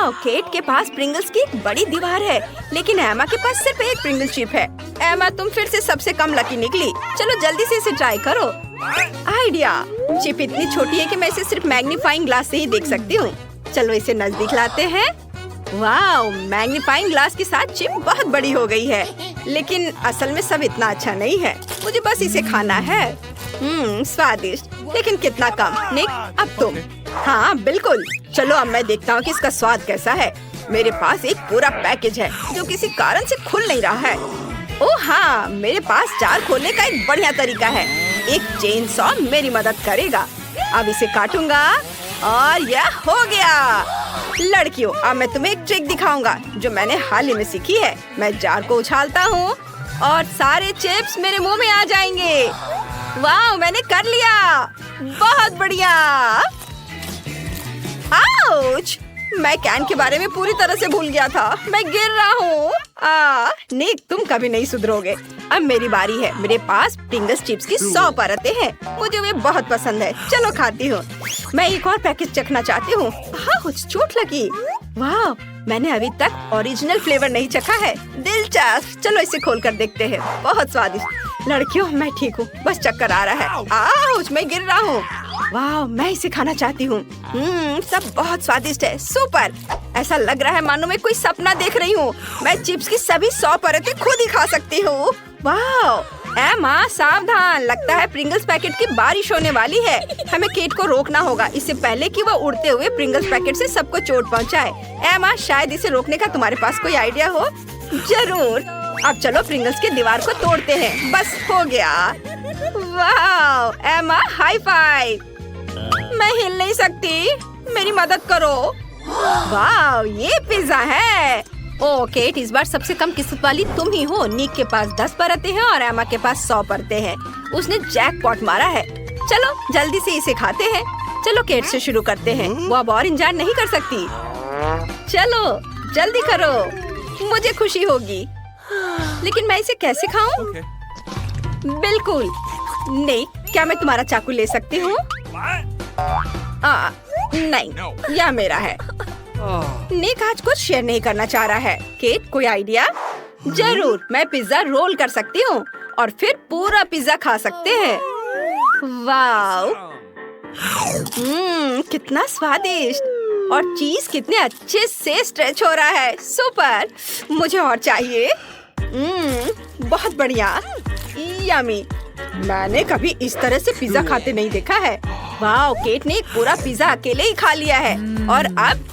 वाह, केट के पास प्रिंगल्स की एक बड़ी दीवार है, लेकिन एमा के पास सिर्फ एक प्रिंगल चिप है। एमा, तुम फिर से सबसे कम लकी निकली। चलो जल्दी से इसे ट्राई करो। आइडिया, चिप इतनी छोटी है कि मैं इसे सिर्फ मैग्नीफाइंग ग्लास से ही देख सकती हूँ। चलो इसे नजदीक लाते हैं। वाह, मैग्नीफाइंग ग्लास के साथ चिप बहुत बड़ी हो गई है, लेकिन असल में सब इतना अच्छा नहीं है। मुझे बस इसे खाना है। स्वादिष्ट, लेकिन कितना कम। निक, अब तुम। हाँ बिल्कुल। चलो अब मैं देखता हूँ कि इसका स्वाद कैसा है। मेरे पास एक पूरा पैकेज है जो किसी कारण से खुल नहीं रहा है। ओह हाँ, मेरे पास जार खोलने का एक बढ़िया तरीका है। एक चेन सॉ मेरी मदद करेगा। अब इसे काटूंगा और यह हो गया। लड़कियों, अब मैं तुम्हें एक ट्रिक दिखाऊंगा जो मैंने हाल ही में सीखी है। मैं जार को उछालता हूँ और सारे चिप्स मेरे मुंह में आ जाएंगे। वाह, मैंने कर लिया। बहुत बढ़िया। आउच! मैं कैन के बारे में पूरी तरह से भूल गया था। मैं गिर रहा हूँ। निक, तुम कभी नहीं सुधरोगे। अब मेरी बारी है। मेरे पास प्रिंगल्स चिप्स की 100 परतें हैं। मुझे वे बहुत पसंद है। चलो खाती हूँ। मैं एक और पैकेट चखना चाहती हूँ। हाँ, कुछ चोट लगी। वाह, मैंने अभी तक ओरिजिनल फ्लेवर नहीं चखा है। दिलचस्प। चलो इसे खोल कर देखते हैं। बहुत स्वादिष्ट। लड़कियों, मैं ठीक हूँ, बस चक्कर आ रहा है। आउच, मैं गिर रहा हूँ। वाह, मैं इसे खाना चाहती हूँ। सब बहुत स्वादिष्ट है। सुपर। ऐसा लग रहा है मानो मैं कोई सपना देख रही हूँ। मैं चिप्स की सभी 100 परतें खुद ही खा सकती हूँ। वाह, एमा सावधान, लगता है प्रिंगल्स पैकेट की बारिश होने वाली है। हमें केट को रोकना होगा, इससे पहले कि वह उड़ते हुए प्रिंगल्स पैकेट से सबको चोट पहुँचाए। एमा, शायद इसे रोकने का तुम्हारे पास कोई आइडिया हो। जरूर। अब चलो प्रिंगल्स की दीवार को तोड़ते हैं। बस हो गया। वाह एमा, हाई फाइव। मैं हिल नहीं सकती, मेरी मदद करो। वाह, ये पिज्जा है। ओ केट, इस बार सबसे कम किस्मत वाली तुम ही हो। निक के पास 10 परतें हैं और एमा के पास 100 परतें हैं। उसने जैकपॉट मारा है। चलो जल्दी से इसे खाते हैं। चलो केट से शुरू करते हैं। वो अब और इंतजार नहीं कर सकती। चलो जल्दी करो, मुझे खुशी होगी। लेकिन मैं इसे कैसे खाऊं? बिल्कुल नहीं। क्या मैं तुम्हारा चाकू ले सकती हूँ? नहीं, यह मेरा है। निक आज कुछ शेयर नहीं करना चाह रहा है। केट, कोई आइडिया? जरूर, मैं पिज्जा रोल कर सकती हूँ और फिर पूरा पिज्जा खा सकते हैं। वाह, कितना स्वादिष्ट। और चीज कितने अच्छे से स्ट्रेच हो रहा है। सुपर, मुझे और चाहिए। बहुत बढ़िया। यम्मी। मैंने कभी इस तरह से पिज्जा खाते नहीं देखा है। वाह, केट ने एक पूरा पिज्जा अकेले ही खा लिया है। और अब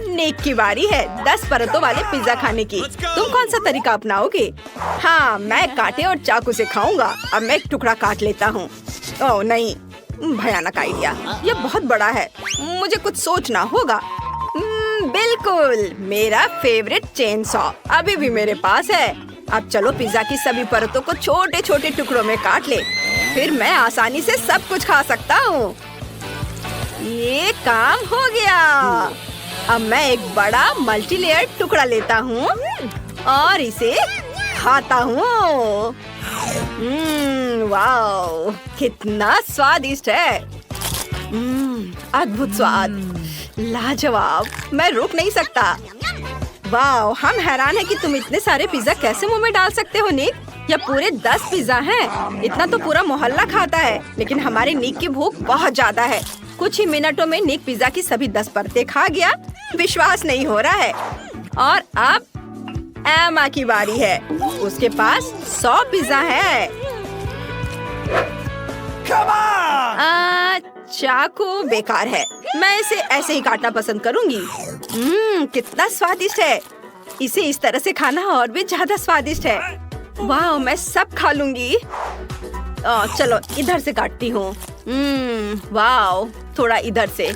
निक की बारी है 10 परतों वाले पिज्जा खाने की। तुम कौन सा तरीका अपनाओगे? हाँ, मैं कांटे और चाकू से खाऊंगा। अब मैं एक टुकड़ा काट लेता हूँ। ओह नहीं, भयानक आइडिया। यह बहुत बड़ा है, मुझे कुछ सोचना होगा। बिल्कुल, मेरा फेवरेट चेन सॉ अभी भी मेरे पास है। अब चलो पिज्जा की सभी परतों को छोटे छोटे टुकड़ों में काट ले, फिर मैं आसानी से सब कुछ खा सकता हूँ। ये काम हो गया। अब मैं एक बड़ा मल्टीलेयर टुकड़ा लेता हूँ और इसे खाता हूँ। वाह, कितना स्वादिष्ट है। अद्भुत स्वाद, लाजवाब। मैं रुक नहीं सकता। वाह, हम हैरान हैं कि तुम इतने सारे पिज्जा कैसे मुंह में डाल सकते हो निक। यह पूरे 10 पिज्जा हैं। इतना तो पूरा मोहल्ला खाता है। लेकिन हमारे निक की भूख बहुत ज्यादा है। कुछ ही मिनटों में निक पिज्जा की सभी 10 परतें खा गया। विश्वास नहीं हो रहा है। और अब एमा की बारी है। उसके पास 100 पिज्जा है। चाकू बेकार है। मैं इसे ऐसे ही काटना पसंद करूंगी। कितना स्वादिष्ट है। इसे इस तरह से खाना और भी ज्यादा स्वादिष्ट है। वाह, मैं सब खा लूंगी। चलो इधर से काटती हूँ। वाह, थोड़ा इधर से।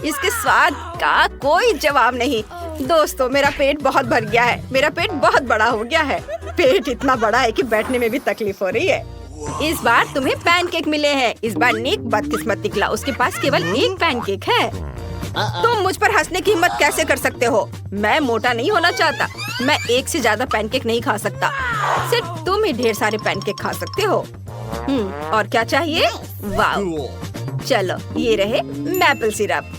इसके स्वाद का कोई जवाब नहीं। दोस्तों, मेरा पेट बहुत भर गया है। मेरा पेट बहुत बड़ा हो गया है। पेट इतना बड़ा है कि बैठने में भी तकलीफ हो रही है। इस बार तुम्हें पैनकेक मिले हैं। इस बार निक बदकिस्मत निकला। उसके पास केवल एक पैनकेक है। तुम मुझ पर हंसने की हिम्मत कैसे कर सकते हो? मैं मोटा नहीं होना चाहता। मैं एक से ज्यादा पैनकेक नहीं खा सकता। सिर्फ तुम ही ढेर सारे पैनकेक खा सकते हो। और क्या चाहिए? वाह, चलो ये रहे मैपल सिरप।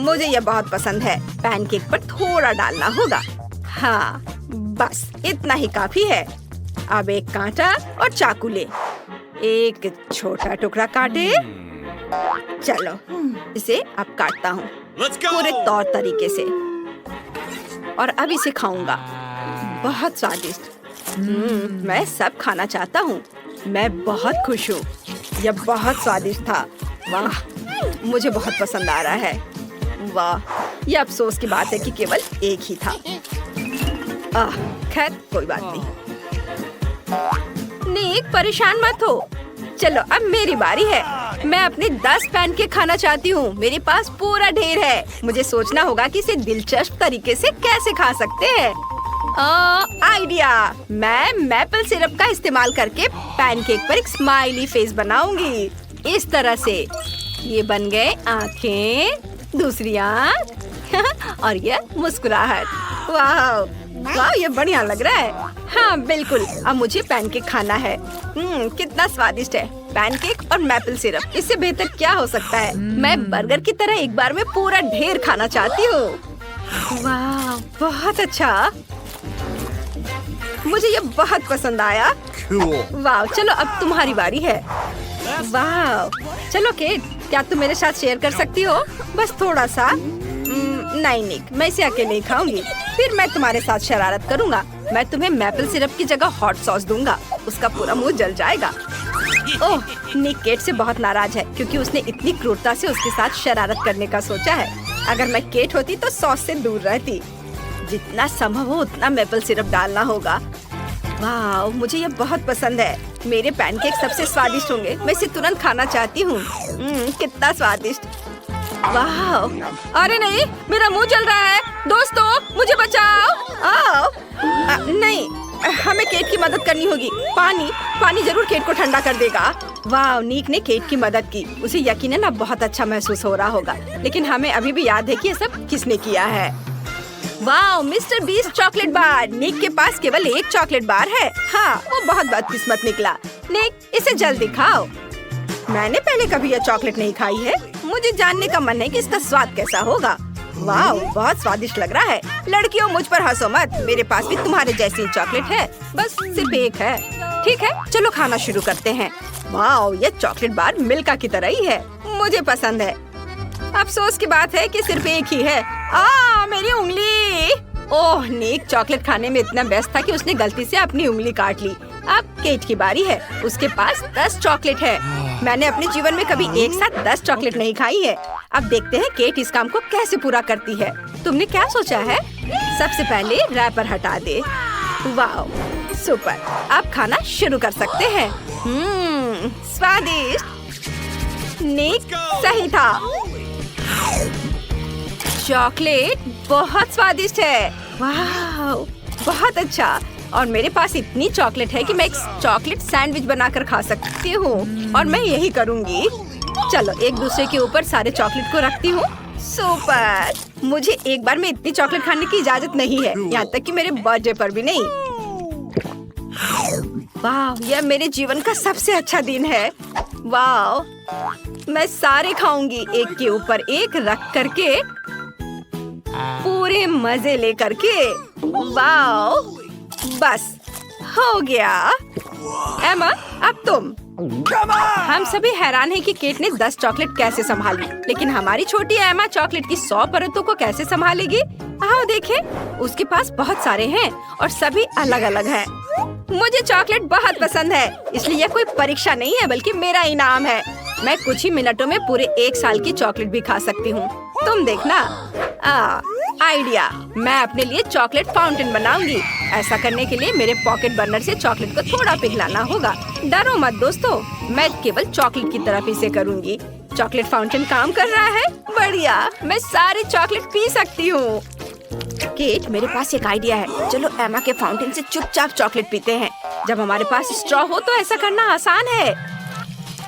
मुझे ये बहुत पसंद है। पैनकेक पर थोड़ा डालना होगा। हाँ, बस इतना ही काफी है। अब एक कांटा और चाकू ले। एक छोटा टुकड़ा काटे। चलो, इसे अब काटता हूँ पूरे तौर तरीके से और अब इसे खाऊंगा। बहुत स्वादिष्ट। मैं सब खाना चाहता हूँ। मैं बहुत खुश हूँ। यह बहुत स्वादिष्ट था। वाह, मुझे बहुत पसंद आ रहा है। वाह, यह अफसोस की बात है कि केवल एक ही था। खैर, कोई बात नहीं। निक, परेशान मत हो। चलो, अब मेरी बारी है। मैं अपने 10 पैनकेक खाना चाहती हूँ। मेरे पास पूरा ढेर है। मुझे सोचना होगा कि इसे दिलचस्प तरीके से कैसे खा सकते हैं। आइडिया! मैं मैपल सिरप का इस्तेमाल करके पैनकेक पर एक स्माइली फेस बनाऊंगी। इस तरह से। ये बन गए आँखें, दूसरी आँख और ये मुस्कुराहट। वाह वाह, ये बढ़िया लग रहा है। हाँ बिल्कुल, अब मुझे पैनकेक खाना है। कितना स्वादिष्ट है। पैनकेक और मैपल सिरप, इससे बेहतर क्या हो सकता है। मैं बर्गर की तरह एक बार में पूरा ढेर खाना चाहती हूँ। वाह, बहुत अच्छा। मुझे ये बहुत पसंद आया। वाह, चलो अब तुम्हारी बारी है। वाह, चलो केट, क्या तुम मेरे साथ शेयर कर सकती हो? बस थोड़ा सा। नहीं निक, मैं इसे अकेले ही खाऊंगी। फिर मैं तुम्हारे साथ शरारत करूंगा। मैं तुम्हें मैपल सिरप की जगह हॉट सॉस दूंगा। उसका पूरा मुंह जल जाएगा। ओह, निक केट से बहुत नाराज है क्योंकि उसने इतनी क्रूरता से उसके साथ शरारत करने का सोचा है। अगर मैं केट होती तो सॉस से दूर रहती। जितना संभव हो उतना मैपल सिरप डालना होगा। वाह, मुझे ये बहुत पसंद है। मेरे पैनकेक सबसे स्वादिष्ट होंगे। मैं इसे तुरंत खाना चाहती हूँ। कितना स्वादिष्ट। वाह, अरे नहीं, मेरा मुंह जल रहा है। दोस्तों, मुझे बचाओ। नहीं, हमें केट की मदद करनी होगी। पानी जरूर केट को ठंडा कर देगा। वाह, नीक ने केट की मदद की। उसे यकीनन अब बहुत अच्छा महसूस हो रहा होगा। लेकिन हमें अभी भी याद है कि ये सब किसने किया है। वाह, मिस्टर बीस्ट चॉकलेट बार। निक के पास केवल एक चॉकलेट बार है। हाँ, वो बहुत बदकिस्मत निकला। निक, इसे जल्दी खाओ। मैंने पहले कभी यह चॉकलेट नहीं खाई है। मुझे जानने का मन है कि इसका स्वाद कैसा होगा। वाह, बहुत स्वादिष्ट लग रहा है। लड़कियों, मुझ पर हंसो मत। मेरे पास भी तुम्हारे जैसी चॉकलेट है, बस सिर्फ एक है। ठीक है, चलो खाना शुरू करते हैं। वाह, ये चॉकलेट बार मिल्का की तरह ही है। मुझे पसंद है। अफसोस की बात है कि सिर्फ एक ही है। मेरी उंगली। ओह, निक चॉकलेट खाने में इतना व्यस्त था कि उसने गलती से अपनी उंगली काट ली। अब केट की बारी है। उसके पास 10 चॉकलेट है। मैंने अपने जीवन में कभी एक साथ 10 चॉकलेट नहीं खाई है। अब देखते हैं केट इस काम को कैसे पूरा करती है। तुमने क्या सोचा है? सबसे पहले रैपर हटा दे। वाह, सुपर। अब खाना शुरू कर सकते हैं। स्वादिष्ट। निक सही था। चॉकलेट बहुत स्वादिष्ट है। वाह, बहुत अच्छा। और मेरे पास इतनी चॉकलेट है कि मैं एक चॉकलेट सैंडविच बनाकर खा सकती हूँ। और मैं यही करूँगी। चलो, एक दूसरे के ऊपर सारे चॉकलेट को रखती हूँ। सुपर। मुझे एक बार में इतनी चॉकलेट खाने की इजाजत नहीं है, यहाँ तक कि मेरे बर्थडे पर भी नहीं। वाह, यह मेरे जीवन का सबसे अच्छा दिन है। वाह, मैं सारे खाऊंगी, एक के ऊपर एक रख करके, पूरे मजे लेकर के। वाह, बस हो गया। एमा, अब तुम। हम सभी हैरान हैं कि केट ने 10 चॉकलेट कैसे संभाली, लेकिन हमारी छोटी एमा चॉकलेट की 100 परतों को कैसे संभालेगी? आओ देखें। उसके पास बहुत सारे हैं और सभी अलग अलग हैं। मुझे चॉकलेट बहुत पसंद है, इसलिए यह कोई परीक्षा नहीं है बल्कि मेरा इनाम है। मैं कुछ ही मिनटों में पूरे 1 साल की चॉकलेट भी खा सकती हूँ। तुम देखना। आइडिया, मैं अपने लिए चॉकलेट फाउंटेन बनाऊंगी। ऐसा करने के लिए मेरे पॉकेट बर्नर से चॉकलेट को थोड़ा पिघलाना होगा। डरो मत दोस्तों, मैं केवल चॉकलेट की तरफ इसे करूंगी। चॉकलेट फाउंटेन काम कर रहा है। बढ़िया, मैं सारे चॉकलेट पी सकती हूँ। केट, मेरे पास एक आइडिया है। चलो एमा के फाउंटेन से चुपचाप चॉकलेट पीते हैं। जब हमारे पास स्ट्रॉ हो तो ऐसा करना आसान है।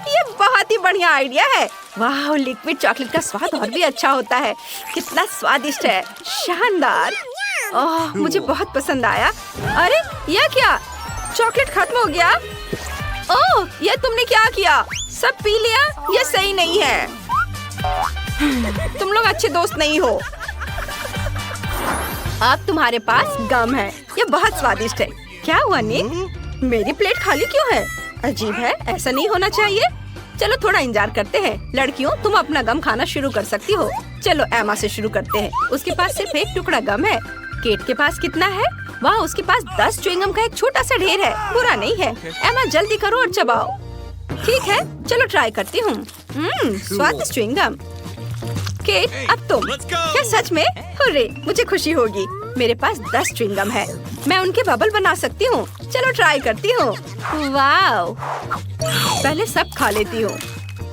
ये बहुत ही बढ़िया आइडिया है। वाह, लिक्विड चॉकलेट का स्वाद और भी अच्छा होता है। कितना स्वादिष्ट है। शानदार। ओह, मुझे बहुत पसंद आया। अरे यह क्या? चॉकलेट खत्म हो गया। ओह, यह तुमने क्या किया? सब पी लिया? यह सही नहीं है। तुम लोग अच्छे दोस्त नहीं हो। अब तुम्हारे पास गम है, ये बहुत स्वादिष्ट है। क्या हुआ निक? मेरी प्लेट खाली क्यों है? अजीब है, ऐसा नहीं होना चाहिए। चलो थोड़ा इंतजार करते हैं। लड़कियों, तुम अपना गम खाना शुरू कर सकती हो। चलो एमा से शुरू करते हैं। उसके पास सिर्फ एक टुकड़ा गम है। केट के पास कितना है? वाह, उसके पास 10 च्युइंगम का एक छोटा सा ढेर है। बुरा नहीं है। एमा जल्दी करो और चबाओ। ठीक है, चलो ट्राई करती हूँ। स्वादिष्ट च्युइंगम। केट, अब तुम। क्या सच में? हुर्रे, मुझे खुशी होगी। मेरे पास 10 च्युइंगम है। मैं उनके बबल बना सकती हूँ। चलो ट्राई करती हूँ। वाव, पहले सब खा लेती हूँ।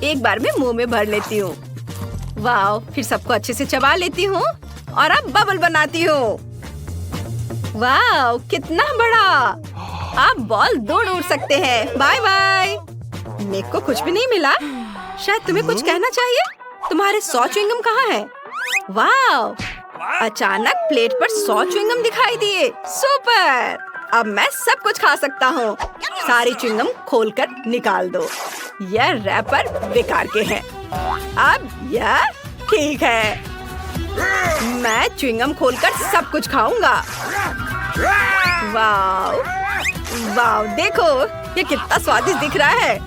एक बार में मुंह में भर लेती हूँ। वाव, फिर सबको अच्छे से चबा लेती हूँ और अब बबल बनाती हूँ। वाव, कितना बड़ा! आप बॉल दौड़ उड़ सकते हैं। Bye bye. निक को कुछ भी नहीं मिला। शायद तुम्हें कुछ कहना चाहिए। तुम्हारे 100 च्युइंगम कहाँ हैं? वाव, अचानक प्लेट पर 100 च्युइंगम दिखाई दिए। सुपर! अब मैं सब कुछ खा सकता हूँ। सारी च्युइंगम खोलकर निकाल दो। यह रैपर बेकार के हैं। अब यह ठीक है। मैं च्युइंगम खोलकर सब कुछ खाऊंगा। वाव, वाव, देखो ये कितना स्वादिष्ट दिख रहा है।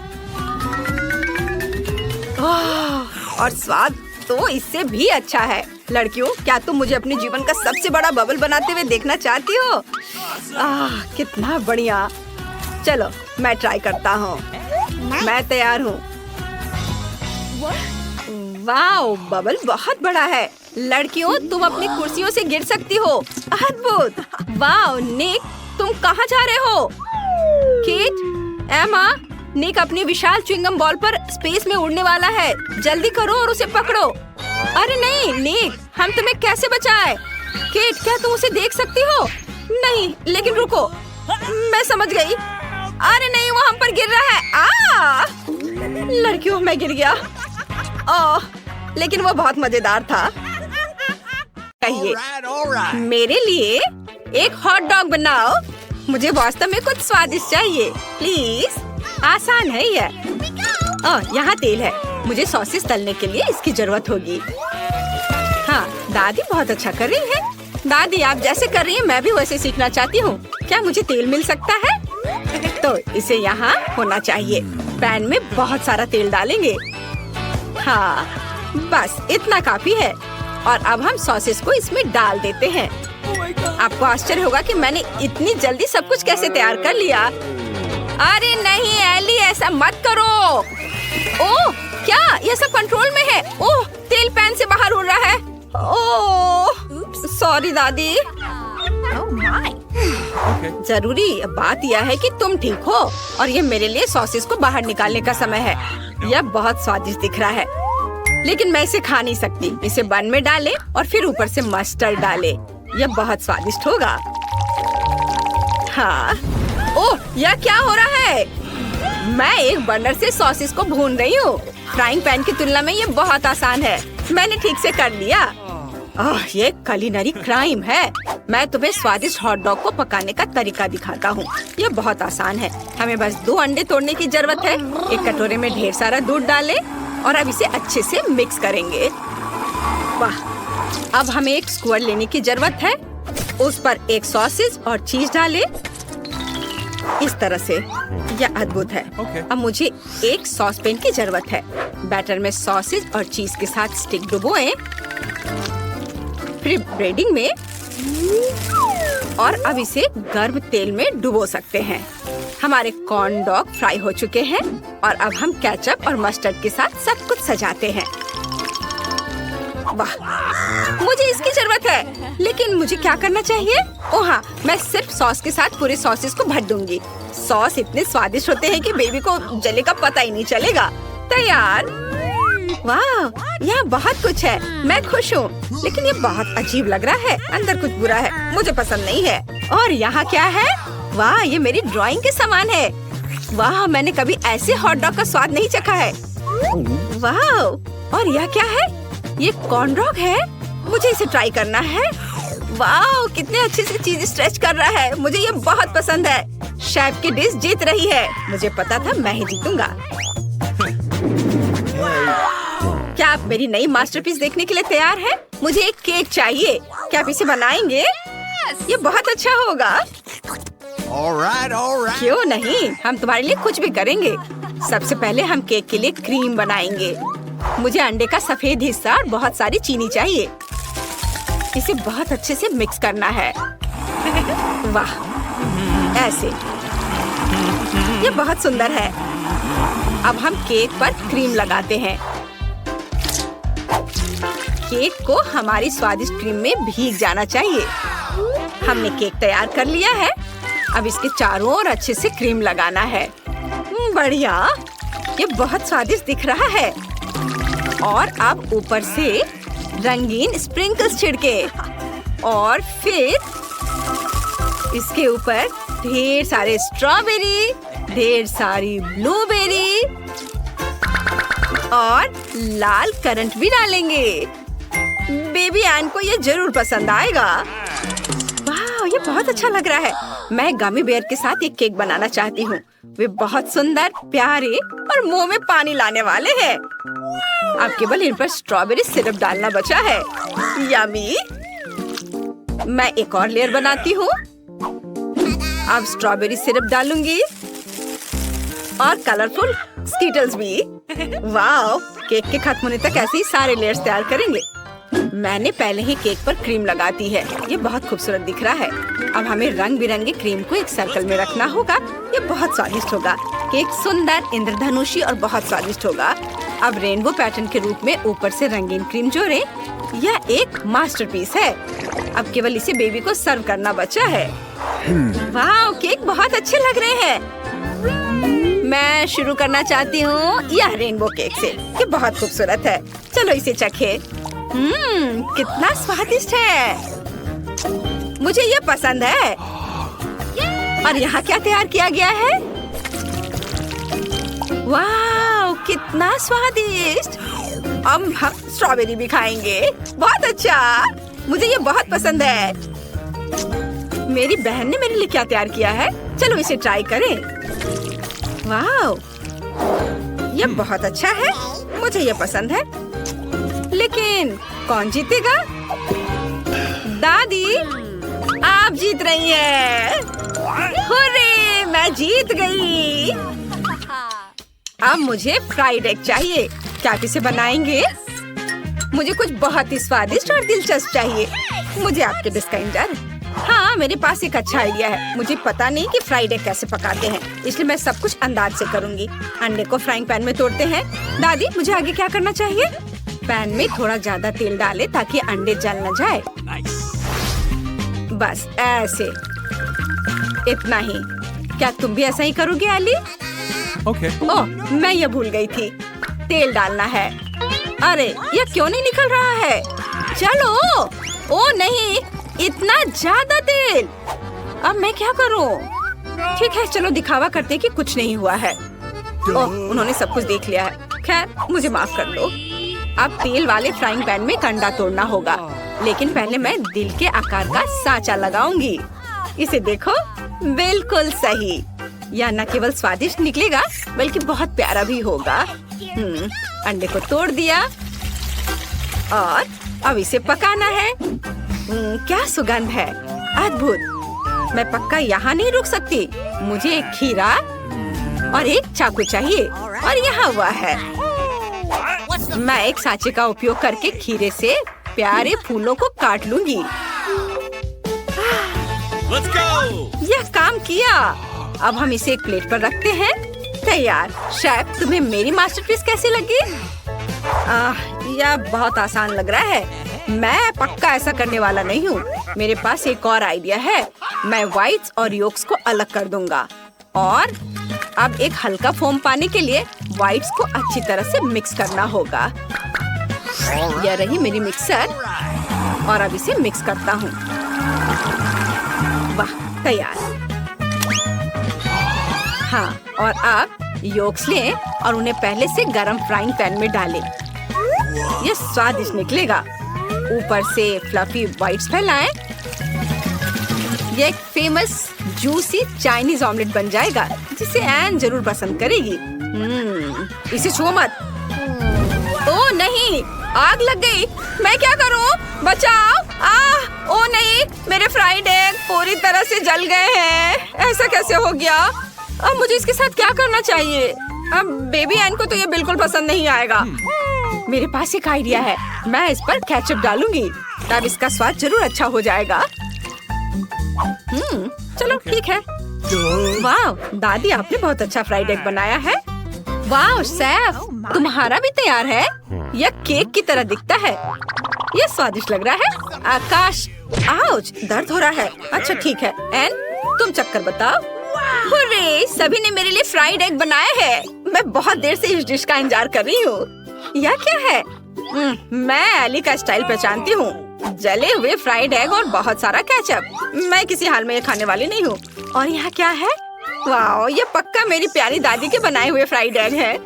और स्वाद तो इससे भी अच्छा है। लड़कियों, क्या तुम मुझे अपने जीवन का सबसे बड़ा बबल बनाते हुए देखना चाहती हो? कितना बढ़िया। चलो मैं ट्राई करता हूँ। मैं तैयार हूँ। वाओ, बबल बहुत बड़ा है। लड़कियों, तुम अपनी कुर्सियों से गिर सकती हो। अद्भुत! वाओ, निक, तुम कहाँ जा रहे हो? केट, एमा, निक अपनी विशाल च्युइंगम बॉल पर स्पेस में उड़ने वाला है। जल्दी करो और उसे पकड़ो। अरे नहीं निक, हम तुम्हें कैसे बचाएं? केट, क्या तुम उसे देख सकती हो? नहीं, लेकिन रुको, मैं समझ गई। अरे नहीं, वो हम पर गिर रहा है। लड़कियों, मैं गिर गया। लेकिन वो बहुत मजेदार था। कहिए, मेरे लिए एक हॉट डॉग बनाओ। मुझे वास्तव में कुछ स्वादिष्ट चाहिए, प्लीज। आसान है यह। यहाँ तेल है। मुझे सॉसेस तलने के लिए इसकी जरूरत होगी। हाँ, दादी बहुत अच्छा कर रही है। दादी, आप जैसे कर रही हैं, मैं भी वैसे सीखना चाहती हूँ। क्या मुझे तेल मिल सकता है? तो इसे यहाँ होना चाहिए। पैन में बहुत सारा तेल डालेंगे। हाँ, बस इतना काफी है। और अब हम सॉसेस को इसमें डाल देते हैं। आपको आश्चर्य होगा कि मैंने इतनी जल्दी सब कुछ कैसे तैयार कर लिया। अरे नहीं एली, ऐसा मत करो। ओह, क्या ये सब कंट्रोल में है? ओह, तेल पैन से बाहर उड़ रहा है। ओह, सॉरी दादी। जरूरी बात यह है कि तुम ठीक हो और ये मेरे लिए सॉसेस को बाहर निकालने का समय है। यह बहुत स्वादिष्ट दिख रहा है, लेकिन मैं इसे खा नहीं सकती। इसे बन में डालें और फिर ऊपर से मस्टर्ड डालें। यह बहुत स्वादिष्ट होगा। हाँ, ओह, यह क्या हो रहा है? मैं एक बर्नर से सॉसेस को भून रही हूँ। फ्राइंग पैन की तुलना में ये बहुत आसान है। मैंने ठीक से कर लिया। ये कुलिनरी क्राइम है। मैं तुम्हें स्वादिष्ट हॉट डॉग को पकाने का तरीका दिखाता हूँ। यह बहुत आसान है। हमें बस 2 अंडे तोड़ने की जरूरत है। एक कटोरे में ढेर सारा दूध डालें और अब इसे अच्छे से मिक्स करेंगे। वाह, अब हमें एक स्क्वायर लेने की जरूरत है। उस पर एक सॉसेज और चीज डालें। इस तरह से। यह अद्भुत है। अब मुझे एक सॉस पैन की जरूरत है। बैटर में सॉसेज और चीज के साथ स्टिक डुबोएं, फिर ब्रेडिंग में, और अब इसे गर्म तेल में डुबो सकते हैं। हमारे कॉर्न डॉग फ्राई हो चुके हैं और अब हम केचप और मस्टर्ड के साथ सब कुछ सजाते हैं। वाह, मुझे इसकी जरूरत है, लेकिन मुझे क्या करना चाहिए? ओह हाँ, मैं सिर्फ सॉस के साथ पूरे सॉसेस को भर दूंगी। सॉस इतने स्वादिष्ट होते हैं कि बेबी को जले का पता ही नहीं चलेगा। तैयार। वाह, यहाँ बहुत कुछ है। मैं खुश हूँ, लेकिन ये बहुत अजीब लग रहा है। अंदर कुछ बुरा है, मुझे पसंद नहीं है। और यहाँ क्या है? वाह, ये मेरी ड्राइंग के समान है। वाह, मैंने कभी ऐसे हॉट डॉग का स्वाद नहीं चखा है। वाह, और यह क्या है? ये कॉर्न डॉग है। मुझे इसे ट्राई करना है। वाह, कितने अच्छे से चीज स्ट्रेच कर रहा है। मुझे ये बहुत पसंद है। शेफ की डिश जीत रही है। मुझे पता था मैं ही जीतूंगा। क्या आप मेरी नई मास्टरपीस देखने के लिए तैयार हैं? मुझे एक केक चाहिए। क्या आप इसे बनाएंगे? ये बहुत अच्छा होगा। क्यों नहीं, हम तुम्हारे लिए कुछ भी करेंगे। सबसे पहले हम केक के लिए क्रीम बनाएंगे। मुझे अंडे का सफेद हिस्सा और बहुत सारी चीनी चाहिए। इसे बहुत अच्छे से मिक्स करना है। वाह, ऐसे। ये बहुत सुंदर है। अब हम केक पर क्रीम लगाते हैं। केक को हमारी स्वादिष्ट क्रीम में भीग जाना चाहिए। हमने केक तैयार कर लिया है। अब इसके चारों ओर अच्छे से क्रीम लगाना है। बढ़िया, ये बहुत स्वादिष्ट दिख रहा है। और अब ऊपर से रंगीन स्प्रिंकल्स छिड़के और फिर इसके ऊपर ढेर सारे स्ट्रॉबेरी, ढेर सारी ब्लूबेरी और लाल करंट भी डालेंगे। बेबी एन को ये जरूर पसंद आएगा। वाह, ये बहुत अच्छा लग रहा है। मैं गमी बेयर के साथ एक केक बनाना चाहती हूँ। वे बहुत सुंदर, प्यारे और मुंह में पानी लाने वाले हैं। अब केवल इन पर स्ट्रॉबेरी सिरप डालना बचा है। यम्मी। मैं एक और लेयर बनाती हूँ। अब स्ट्रॉबेरी सिरप डालूंगी और कलरफुल स्कीटल्स भी। वाह, केक के खत्म होने तक ऐसे ही सारे लेयर्स तैयार करेंगे। मैंने पहले ही केक पर क्रीम लगा दी है। ये बहुत खूबसूरत दिख रहा है। अब हमें रंग बिरंगे क्रीम को एक सर्कल में रखना होगा। ये बहुत स्वादिष्ट होगा। केक सुंदर, इंद्रधनुषी और बहुत स्वादिष्ट होगा। अब रेनबो पैटर्न के रूप में ऊपर से रंगीन क्रीम जोड़ें। यह एक मास्टरपीस है। अब केवल इसे बेबी को सर्व करना बचा है। वाह, केक बहुत अच्छे लग रहे हैं। मैं शुरू करना चाहती हूँ यह रेनबो केक से। ये बहुत खूबसूरत है। चलो इसे चखें। कितना स्वादिष्ट है। मुझे ये पसंद है। और यहाँ क्या तैयार किया गया है? वाह, कितना स्वादिष्ट। अब हम स्ट्रॉबेरी भी खाएंगे। बहुत अच्छा, मुझे ये बहुत पसंद है। मेरी बहन ने मेरे लिए क्या तैयार किया है? चलो इसे ट्राई करें। वाह, ये बहुत अच्छा है। मुझे ये पसंद है। लेकिन कौन जीतेगा? दादी, आप जीत रही हैं। हुर्रे, मैं जीत गई। अब मुझे फ्राइड एग चाहिए। क्या आप इसे बनाएंगे? मुझे कुछ बहुत ही स्वादिष्ट और दिलचस्प चाहिए। मुझे आपके डिस्काउंटर। हाँ, मेरे पास एक अच्छा आइडिया है। मुझे पता नहीं कि फ्राइड एग कैसे पकाते हैं, इसलिए मैं सब कुछ अंदाज से करूंगी। अंडे को फ्राइंग पैन में तोड़ते हैं। दादी, मुझे आगे क्या करना चाहिए? पैन में थोड़ा ज्यादा तेल डालें ताकि अंडे जल न जाए। बस ऐसे, इतना ही। क्या तुम भी ऐसा ही करोगे एली? ओह, मैं ये भूल गई थी। तेल डालना है। अरे, ये क्यों नहीं निकल रहा है? चलो। ओ नहीं, इतना ज्यादा तेल। अब मैं क्या करूं? ठीक है, चलो दिखावा करते कि कुछ नहीं हुआ है। ओह, उन्होंने सब कुछ देख लिया है। खैर, मुझे माफ कर दो। अब तेल वाले फ्राइंग पैन में अंडा तोड़ना होगा। लेकिन पहले मैं दिल के आकार का सांचा लगाऊंगी। इसे देखो, बिल्कुल सही। यह न केवल स्वादिष्ट निकलेगा बल्कि बहुत प्यारा भी होगा। अंडे को तोड़ दिया और अब इसे पकाना है। क्या सुगंध है, अद्भुत। मैं पक्का यहाँ नहीं रुक सकती। मुझे एक खीरा और एक चाकू चाहिए और यहाँ हुआ है। मैं एक सांचे का उपयोग करके खीरे से प्यारे फूलों को काट लूंगी। Let's go! यह काम किया। अब हम इसे एक प्लेट पर रखते हैं। तैयार। शेफ, तुम्हें मेरी मास्टरपीस कैसी लगी? यह बहुत आसान लग रहा है। मैं पक्का ऐसा करने वाला नहीं हूँ। मेरे पास एक और आइडिया है। मैं व्हाइट्स और योक्स को अलग कर दूंगा और अब एक हल्का फोम पाने के लिए व्हाइट्स को अच्छी तरह से मिक्स करना होगा। यह रही मेरी मिक्सर और अब इसे मिक्स करता हूँ। वाह, तैयार। हाँ, और अब योक्स लें और उन्हें पहले से गरम फ्राइंग पैन में डालें। यह स्वादिष्ट निकलेगा। ऊपर से फ्लफी व्हाइट्स फैलाएं। यह एक फेमस जूसी चाइनीज ऑमलेट बन जाएगा जिसे एन जरूर पसंद करेगी। इसे छुओ मत। ओ नहीं, आग लग गई। मैं क्या करूं? बचाओ! ओ नहीं, मेरे फ्राइड एग पूरी तरह से जल गए हैं। ऐसा कैसे हो गया? अब मुझे इसके साथ क्या करना चाहिए? अब बेबी एन को तो ये बिल्कुल पसंद नहीं आएगा। मेरे पास एक आइडिया है। मैं इस पर केचप डालूंगी, तब इसका स्वाद जरूर अच्छा हो जाएगा। चलो ठीक है। वाह दादी, आपने बहुत अच्छा फ्राइड एग बनाया है। वाह शेफ, तुम्हारा भी तैयार है। यह केक की तरह दिखता है। यह स्वादिष्ट लग रहा है। आकाश, आउच, दर्द हो रहा है। अच्छा ठीक है। एन, तुम चक्कर बताओ। हुर्रे, सभी ने मेरे लिए फ्राइड एग बनाया है। मैं बहुत देर से इस डिश का इंतजार कर रही हूँ। यह क्या है? मैं एली का स्टाइल पहचानती हूँ। जले हुए फ्राइड एग और बहुत सारा केचप। मैं किसी हाल में ये खाने वाली नहीं हूँ। और यहाँ क्या है? वाह, ये पक्का मेरी प्यारी दादी के बनाए हुए फ्राइड एग है।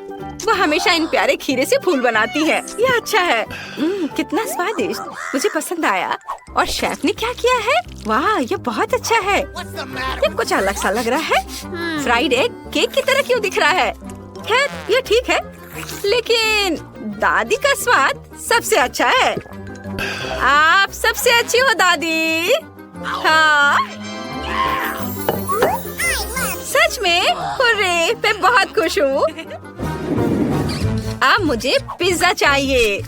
वो हमेशा इन प्यारे खीरे से फूल बनाती है। ये अच्छा है। कितना स्वादिष्ट, मुझे पसंद आया। और शेफ ने क्या किया है? वाह, ये बहुत अच्छा है। ये कुछ अलग सा लग रहा है। फ्राइड एग केक की तरह क्यों दिख रहा है? खैर, ये ठीक है, लेकिन दादी का स्वाद सबसे अच्छा है। आप सबसे अच्छी हो दादी। हाँ सच में? हुर्रे, मैं बहुत खुश हूँ। अब मुझे पिज्जा चाहिए।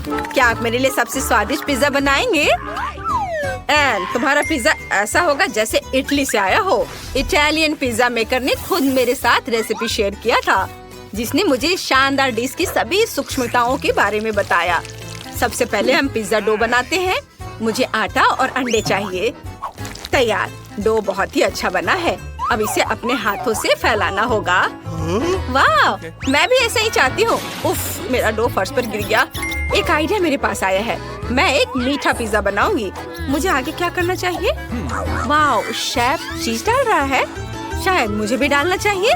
क्या आप मेरे लिए सबसे स्वादिष्ट पिज्जा बनाएंगे? एन, तुम्हारा पिज्जा ऐसा होगा जैसे इटली से आया हो। इटालियन पिज्जा मेकर ने खुद मेरे साथ रेसिपी शेयर किया था, जिसने मुझे शानदार डिश की सभी सूक्ष्मताओं के बारे में बताया। सबसे पहले हम पिज्जा डो बनाते हैं। मुझे आटा और अंडे चाहिए। तैयार, डो बहुत ही अच्छा बना है। अब इसे अपने हाथों से फैलाना होगा। वाह, मैं भी ऐसा ही चाहती हूँ। उफ, मेरा डो फर्श पर गिर गया। एक आइडिया मेरे पास आया है। मैं एक मीठा पिज्जा बनाऊंगी। मुझे आगे क्या करना चाहिए? वाह, शेफ चीज डाल रहा है। शायद मुझे भी डालना चाहिए।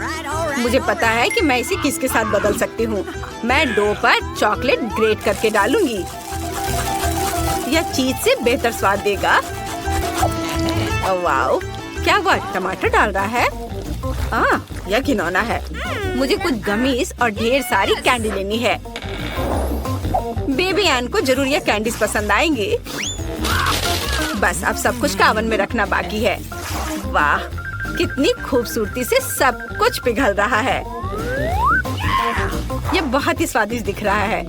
मुझे पता है कि मैं इसे किसके साथ बदल सकती हूँ। मैं डो पर चॉकलेट ग्रेट करके डालूंगी। यह चीज से बेहतर स्वाद देगा। वाह, क्या वो टमाटर डाल रहा है? यह घिनौना है। मुझे कुछ गमीज और ढेर सारी कैंडी लेनी है। बेबी एन को जरूर ये कैंडीज पसंद आएंगे। बस अब सब कुछ ओवन में रखना बाकी है। वाह, कितनी खूबसूरती से सब कुछ पिघल रहा है। ये बहुत ही स्वादिष्ट दिख रहा है।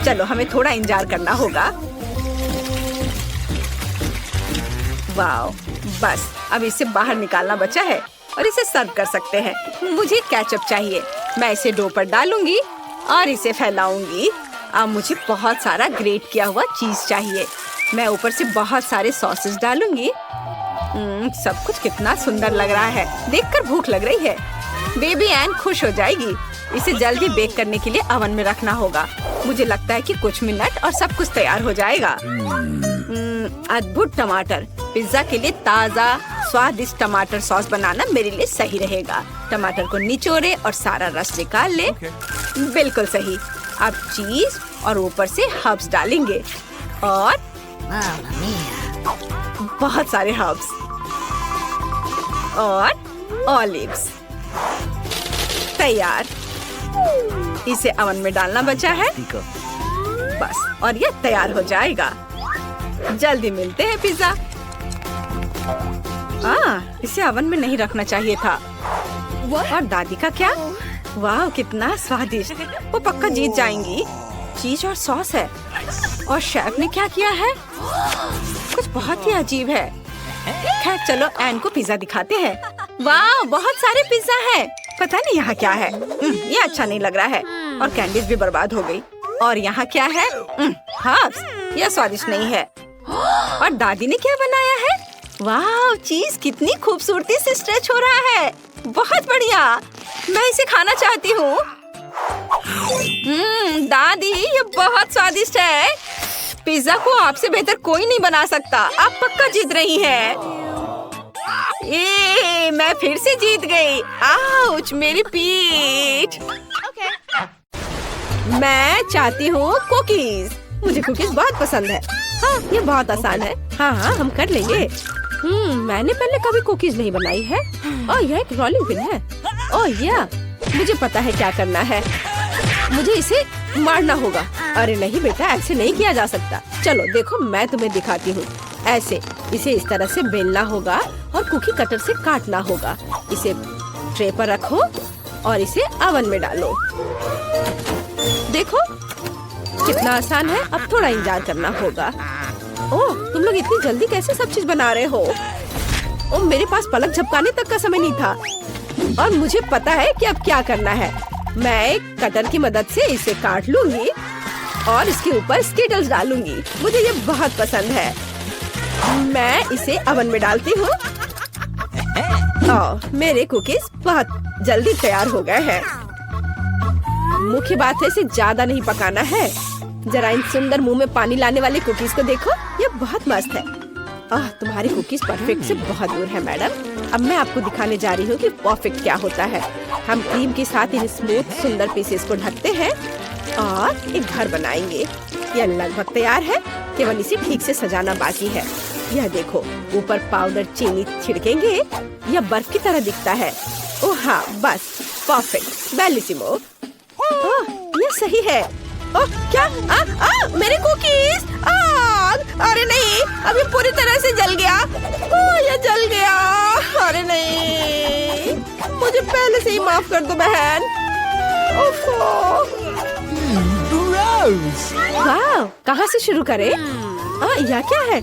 चलो, हमें थोड़ा इंतजार करना होगा। वाह, बस अब इसे बाहर निकालना बचा है और इसे सर्व कर सकते हैं। मुझे केचप चाहिए। मैं इसे डो पर डालूंगी और इसे फैलाऊंगी। अब मुझे बहुत सारा ग्रेट किया हुआ चीज चाहिए। मैं ऊपर से बहुत सारे सॉसेस डालूंगी। सब कुछ कितना सुंदर लग रहा है। देखकर भूख लग रही है। बेबी एन खुश हो जाएगी। इसे जल्दी बेक करने के लिए ओवन में रखना होगा। मुझे लगता है कि कुछ मिनट और सब कुछ तैयार हो जाएगा। अद्भुत टमाटर। पिज्जा के लिए ताज़ा स्वादिष्ट टमाटर सॉस बनाना मेरे लिए सही रहेगा। टमाटर को निचोड़े और सारा रस निकाल ले। बिल्कुल सही। अब चीज और ऊपर से हर्ब्स डालेंगे और बहुत सारे हर्ब्स और ऑलिव्स। तैयार। इसे ओवन में डालना बचा है। बस, और ये तैयार हो जाएगा। जल्दी मिलते हैं पिज्जा। इसे ओवन में नहीं रखना चाहिए था। और दादी का क्या? वाह, कितना स्वादिष्ट। वो पक्का जीत जाएंगी। चीज और सॉस है। और शेफ ने क्या किया है? कुछ बहुत ही अजीब है। खैर चलो, एन को पिज्जा दिखाते हैं। वाह, बहुत सारे पिज्जा हैं। पता नहीं यहाँ क्या है। ये अच्छा नहीं लग रहा है। और कैंडीज भी बर्बाद हो गई। और यहाँ क्या है? हर्ब्स। यह स्वादिष्ट नहीं है। और दादी ने क्या बनाया है? वाह, चीज कितनी खूबसूरती से स्ट्रेच हो रहा है। बहुत बढ़िया। मैं इसे खाना चाहती हूँ। दादी, ये बहुत स्वादिष्ट है। पिज्जा को आपसे बेहतर कोई नहीं बना सकता। आप पक्का जीत रही हैं। मैं फिर से जीत गई। आउच, मेरी पीठ। मैं चाहती हूँ कुकीज। मुझे कुकीज बहुत पसंद है। हाँ, ये बहुत आसान है। हाँ, हम कर लेंगे। मैंने पहले कभी कुकीज नहीं बनाई है। ओह, यह एक रोलिंग पिन है। ओह, यह मुझे पता है क्या करना है। मुझे इसे मारना होगा। अरे नहीं बेटा, ऐसे नहीं किया जा सकता। चलो देखो, मैं तुम्हें दिखाती हूँ। ऐसे इसे इस तरह से बेलना होगा और कुकी कटर से काटना होगा। इसे ट्रे पर रखो और इसे ओवन में डालो। देखो कितना आसान है। अब थोड़ा इंतजार करना होगा। ओह, तुम लोग इतनी जल्दी कैसे सब चीज बना रहे हो? ओह, मेरे पास पलक झपकाने तक का समय नहीं था और मुझे पता है कि अब क्या करना है। मैं एक कटर की मदद से इसे काट लूंगी और इसके ऊपर स्किटल्स डालूंगी। मुझे ये बहुत पसंद है। मैं इसे ओवन में डालती हूँ। मेरे कुकीज बहुत जल्दी तैयार हो गए हैं। मुख्य बात है, इसे ज्यादा नहीं पकाना है। जरा इन सुंदर मुंह में पानी लाने वाले कुकीज को देखो, ये बहुत मस्त है। तुम्हारी कुकीज परफेक्ट से बहुत दूर है मैडम। अब मैं आपको दिखाने जा रही हूँ कि परफेक्ट क्या होता है। हम क्रीम के साथ इन स्मूथ सुंदर पीसेस को ढकते हैं और एक घर बनाएंगे। यह लगभग तैयार है, केवल इसे ठीक से सजाना बाकी है। यह देखो, ऊपर पाउडर चीनी छिड़केंगे। यह बर्फ की तरह दिखता है। ओह हाँ, बस परफेक्ट, बेलिसिमो। यह सही है। ओह क्या? मेरे कुकीज! अरे नहीं, अब ये पूरी तरह से जल गया। ये जल गया। अरे नहीं, मुझे पहले से ही माफ कर दो बहन। वाह, कहाँ से शुरू करें? यह क्या है?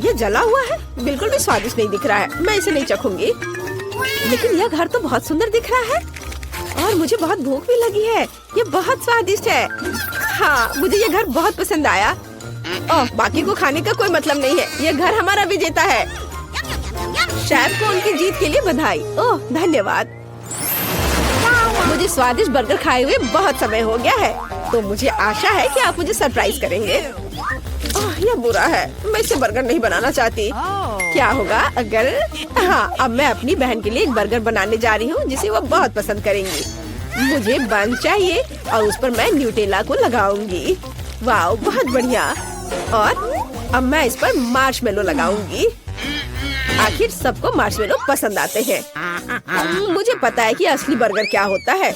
यह जला हुआ है, बिल्कुल भी स्वादिष्ट नहीं दिख रहा है। मैं इसे नहीं चखूंगी। लेकिन यह घर तो बहुत सुंदर दिख रहा है और मुझे बहुत भूख भी लगी है। ये बहुत स्वादिष्ट है। हाँ, मुझे ये घर बहुत पसंद आया। बाकी को खाने का कोई मतलब नहीं है। ये घर हमारा विजेता है। शेफ को उनकी जीत के लिए बधाई। ओह धन्यवाद। मुझे स्वादिष्ट बर्गर खाए हुए बहुत समय हो गया है, तो मुझे आशा है कि आप मुझे सरप्राइज करेंगे। यह बुरा है, मैं इसे बर्गर नहीं बनाना चाहती। क्या होगा अगर अब मैं अपनी बहन के लिए एक बर्गर बनाने जा रही हूँ जिसे वो बहुत पसंद करेंगी। मुझे बन चाहिए और उस पर मैं न्यूटेला को लगाऊंगी। वाह, बहुत बढ़िया। और अब मैं इस पर मार्शमेलो लगाऊंगी। आखिर सबको मार्शमेलो पसंद आते हैं। मुझे पता है कि असली बर्गर क्या होता है।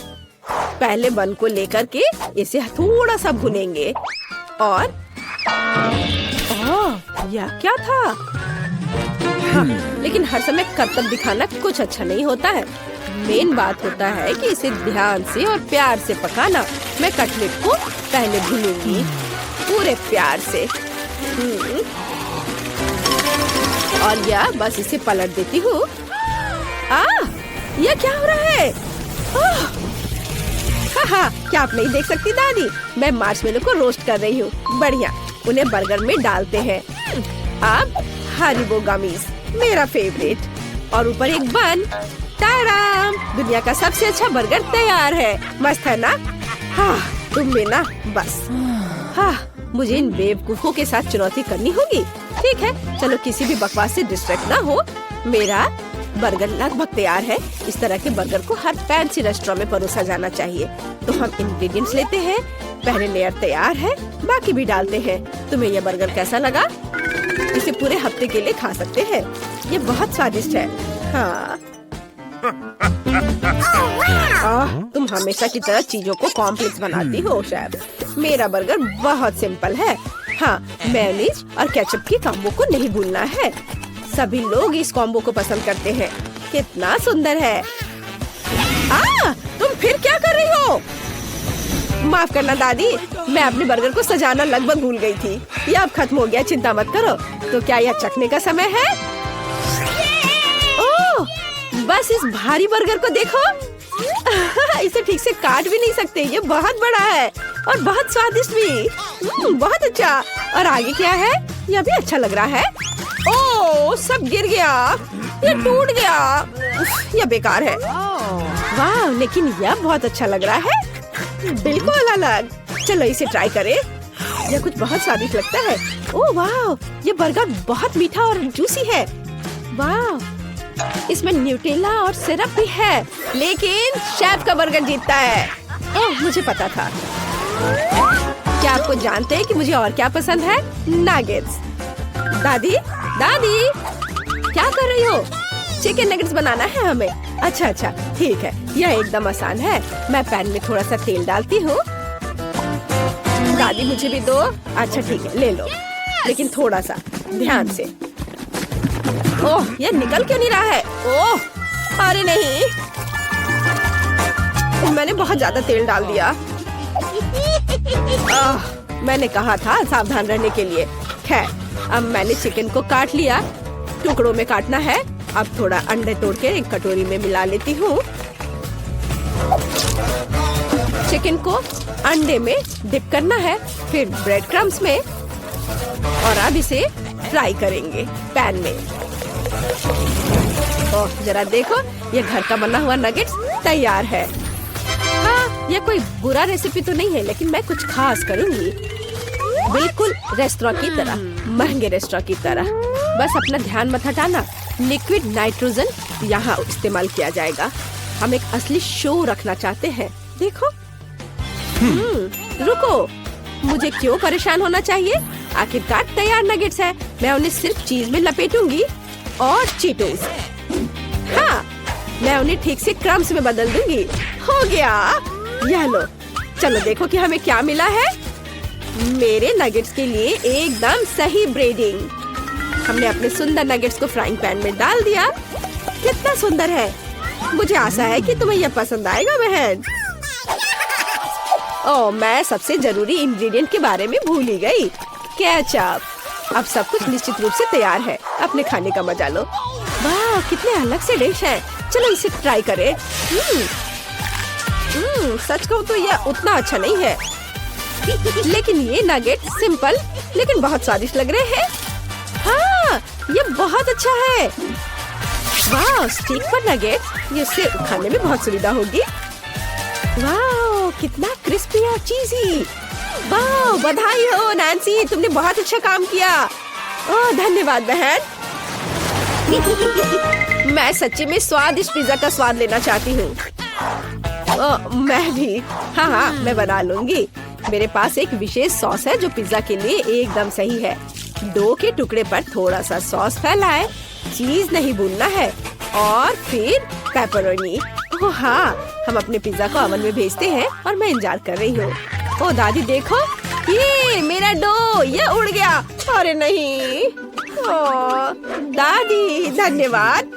पहले बन को लेकर के इसे थोड़ा सा भुनेंगे और यह क्या था? लेकिन हर समय करतब दिखाना कुछ अच्छा नहीं होता है। मेन बात होता है कि इसे ध्यान से और प्यार से पकाना। मैं कटलेट को पहले भूनूंगी पूरे प्यार से। और यह बस इसे पलट देती हूँ। यह क्या हो रहा है? क्या आप नहीं देख सकती दादी? मैं मार्शमेलो को रोस्ट कर रही हूँ। बढ़िया, उन्हें बर्गर में डालते हैं। अब हरीबो गमीज, मेरा फेवरेट, और ऊपर एक बन। ताराम, दुनिया का सबसे अच्छा बर्गर तैयार है। मस्त है ना? तुम भी ना? बस मुझे इन बेवकूफों के साथ चुनौती करनी होगी। ठीक है, चलो किसी भी बकवास से डिस्ट्रैक्ट ना हो। मेरा बर्गर लगभग तैयार है। इस तरह के बर्गर को हर फैंसी रेस्टोरेंट में परोसा जाना चाहिए। तो हम इंग्रेडिएंट्स लेते हैं। पहले लेयर तैयार है, बाकी भी डालते हैं। तुम्हें यह बर्गर कैसा लगा? इसे पूरे हफ्ते के लिए खा सकते हैं। ये बहुत स्वादिष्ट है। तुम हमेशा की तरह चीजों को कॉम्प्लेक्स बनाती हो शेफ। मेरा बर्गर बहुत सिंपल है। मेयोनीज और केचप की कॉम्बो को नहीं भूलना है। सभी लोग इस कॉम्बो को पसंद करते हैं। कितना सुंदर है। तुम फिर क्या कर रही हो? माफ करना दादी, मैं अपने बर्गर को सजाना लगभग भूल गई थी। यह अब खत्म हो गया, चिंता मत करो। तो क्या यह चखने का समय है? ओह, बस इस भारी बर्गर को देखो। इसे ठीक से काट भी नहीं सकते। ये बहुत बड़ा है और बहुत स्वादिष्ट भी। बहुत अच्छा। और आगे क्या है? यह भी अच्छा लग रहा है। ओह, सब गिर गया। ये टूट गया। यह बेकार है। वाह, लेकिन यह बहुत अच्छा लग रहा है। बिल्कुल अलग। चलो इसे ट्राई करें। यह कुछ बहुत स्वादिष्ट लगता है। ओह वाह, ये बर्गर बहुत मीठा और जूसी है। वाह, इसमें न्यूटेला और सिरप भी है। लेकिन शेफ का बर्गर जीतता है। ओह, मुझे पता था। क्या आपको जानते हैं कि मुझे और क्या पसंद है? नगेट्स। दादी, दादी, क्या कर रही हो? चिकन नगेट्स बनाना है हमें। अच्छा अच्छा ठीक है, यह एकदम आसान है। मैं पैन में थोड़ा सा तेल डालती हूँ। दादी मुझे भी दो। अच्छा ठीक है, ले लो, लेकिन थोड़ा सा ध्यान से। ओह, ये निकल क्यों नहीं रहा है? ओह, अरे नहीं, मैंने बहुत ज्यादा तेल डाल दिया। मैंने कहा था सावधान रहने के लिए। खैर, अब मैंने चिकन को काट लिया, टुकड़ों में काटना है। अब थोड़ा अंडे तोड़ के एक कटोरी में मिला लेती हूँ। चिकन को अंडे में डिप करना है, फिर ब्रेड क्रम्स में, और अब इसे फ्राई करेंगे पैन में। ओह, जरा देखो, ये घर का बना हुआ नगेट्स तैयार है। हाँ, ये कोई बुरा रेसिपी तो नहीं है, लेकिन मैं कुछ खास करूंगी, बिल्कुल रेस्टोरेंट की तरह, महंगे रेस्टोरेंट की तरह। बस अपना ध्यान मत हटाना। लिक्विड नाइट्रोजन यहाँ इस्तेमाल किया जाएगा। हम एक असली शो रखना चाहते हैं। देखो, रुको, मुझे क्यों परेशान होना चाहिए? आखिरकार तैयार नगेट्स है। मैं उन्हें सिर्फ चीज में लपेटूंगी और चीटोस। हाँ, मैं उन्हें ठीक से क्रम्स में बदल दूंगी। हो गया, यह लो। चलो देखो कि हमें क्या मिला है। मेरे नगेट्स के लिए एकदम सही ब्रेडिंग। हमने अपने सुंदर नगेट्स को फ्राइंग पैन में डाल दिया। कितना सुंदर है। मुझे आशा है कि तुम्हें यह पसंद आएगा बहन। ओह, मैं सबसे जरूरी इंग्रेडिएंट के बारे में भूल ही गई, केचप। अब सब कुछ निश्चित रूप से तैयार है। अपने खाने का मजा लो। वाह, कितने अलग से डिश है। चलो इसे ट्राई करें। सच कहूँ तो यह उतना अच्छा नहीं है, लेकिन ये नगेट सिंपल लेकिन बहुत स्वादिष्ट लग रहे हैं। हाँ, ये बहुत अच्छा है। वाह, स्टिक पर नगेट, ये इससे खाने में बहुत सुविधा होगी। वाह, कितना क्रिस्पी और चीज़ी। वाह, बधाई हो नैन्सी, तुमने बहुत अच्छा काम किया। ओह, धन्यवाद बहन। मैं सच्ची में स्वादिष्ट पिज्जा का स्वाद लेना चाहती हूँ। मैं भी। हाँ, मैं बना लूंगी। मेरे पास एक विशेष सॉस है जो पिज्जा के लिए एकदम सही है। डो के टुकड़े पर थोड़ा सा सॉस फैलाए, चीज नहीं भूनना है, और फिर पेपरोनी। ओह हाँ, हम अपने पिज्जा को ओवन में भेजते हैं और मैं इंतजार कर रही हूँ। ओ दादी देखो, ये मेरा डो, ये उड़ गया। अरे नहीं। ओ दादी, धन्यवाद।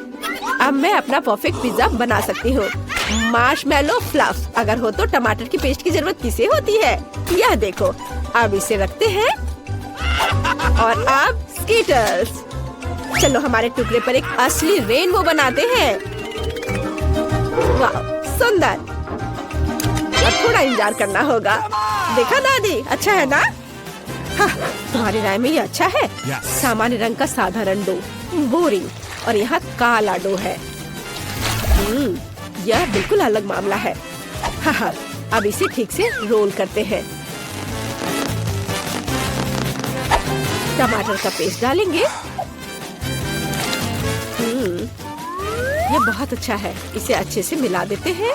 अब मैं अपना परफेक्ट पिज्जा बना सकती हूँ। मार्शमैलो फ्लफ अगर हो तो टमाटर की पेस्ट की जरूरत किसे होती है? यह देखो। अब इसे रखते हैं और अब स्कीटर्स। चलो हमारे टुकड़े पर एक असली रेनबो बनाते हैं। वाह, सुंदर। अब थोड़ा इंतजार करना होगा। देखा दादी, अच्छा है ना? हाँ, तुम्हारी राय में ये अच्छा है? सामान्य रंग का साधारण डो, बोरिंग, और यहाँ काला डो है। यह बिल्कुल अलग मामला है। हाँ, अब इसे ठीक से रोल करते हैं। टमाटर का पेस्ट डालेंगे। यह बहुत अच्छा है। इसे अच्छे से मिला देते हैं।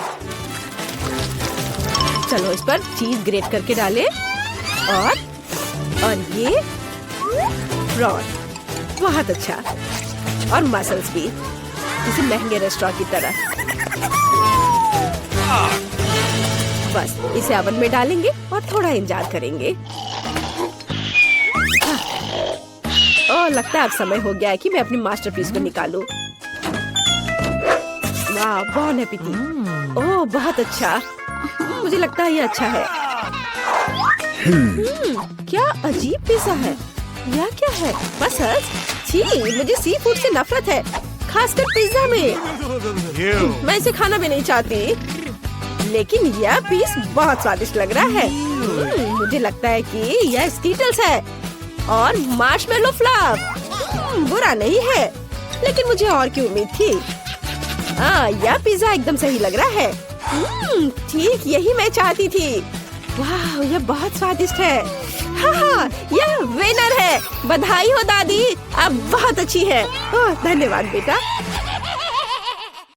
चलो इस पर चीज ग्रेट करके डालें, और ये प्रॉन, बहुत अच्छा, और मसल्स भी, इसे महंगे रेस्टोरेंट की तरह। बस इसे ओवन में डालेंगे और थोड़ा इंतजार करेंगे। ओह, लगता है अब समय हो गया है कि मैं अपनी मास्टरपीस को निकालूं। वाह, बहुत एपिटी। ओह, बहुत अच्छा। मुझे लगता है ये अच्छा है। क्या अजीब पिज़्ज़ा है। यह क्या है? मसल्स? छी, मुझे सी फूड से नफरत है, खासकर पिज़्ज़ा में। मैं इसे खाना भी नहीं चाहती, लेकिन यह पीस बहुत स्वादिष्ट लग रहा है। मुझे लगता है कि यह स्कीटल्स है और मार्शमैलो फ्लफ। बुरा नहीं है, लेकिन मुझे और की उम्मीद थी। यह पिज़्ज़ा एकदम सही लग रहा है। ठीक यही मैं चाहती थी। वाह, यह बहुत स्वादिष्ट है। हाँ, यह विनर है। बधाई हो दादी, अब बहुत अच्छी है। धन्यवाद बेटा।